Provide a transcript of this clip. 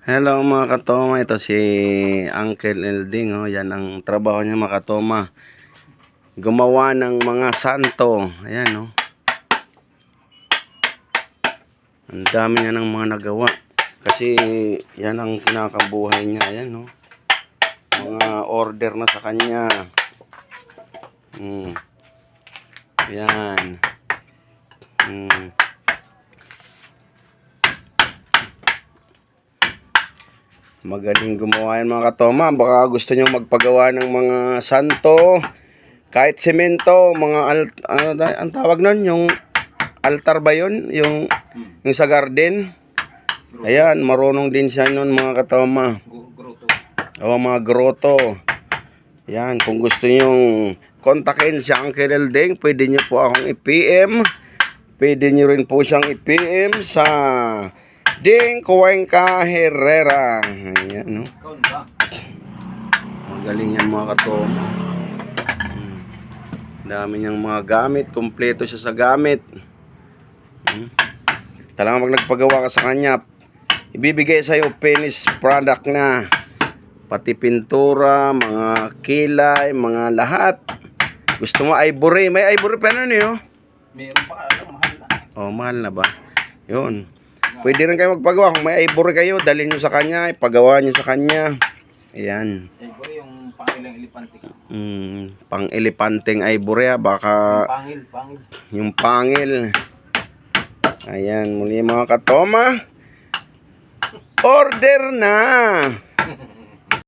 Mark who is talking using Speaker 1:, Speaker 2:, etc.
Speaker 1: Hello mga katoma, ito si Uncle Elding, oh. Yan ang trabaho niya mga katoma. Gumawa ng mga santo. Ayan, oh. Ang dami niya ng mga nagawa. Kasi yan ang kinakabuhay niya. Ayan, oh. Mga order na sa kanya. Ayan. Magaling gumawa yan mga katoma. Baka gusto nyo magpagawa ng mga santo, kahit semento, mga ang tawag nun, yung altar ba yun? Yung sa garden. Ayan, marunong din siya nun mga katoma. O mga grotto. Ayan, kung gusto nyo kontakin si Uncle Elding, pwede nyo po akong i-PM. Pwede nyo rin po siyang i-PM sa Ding Cuenca Herrera. Ayan, no? Magaling yan mga katoma. Dami niyang mga gamit. Kompleto siya sa gamit. Talagang pag nagpagawa ka sa kanya, ibibigay sa'yo finished product na. Pati pintura, mga kilay, mga lahat. Gusto mo ivory? May ivory pa nun eh, oh.
Speaker 2: Meron pa, mahal na.
Speaker 1: Oh, mahal na ba? Yun. Pwede rin kayo magpagawa. Kung may ivory kayo, dalhin nyo sa kanya, ipagawa nyo sa kanya. Ayan.
Speaker 2: Ivory yung pangilang elepante ka.
Speaker 1: Pang elepanteng ivory, ha? Baka
Speaker 2: Pangil.
Speaker 1: yung pangil. Ayan, muli mga katoma. Order na!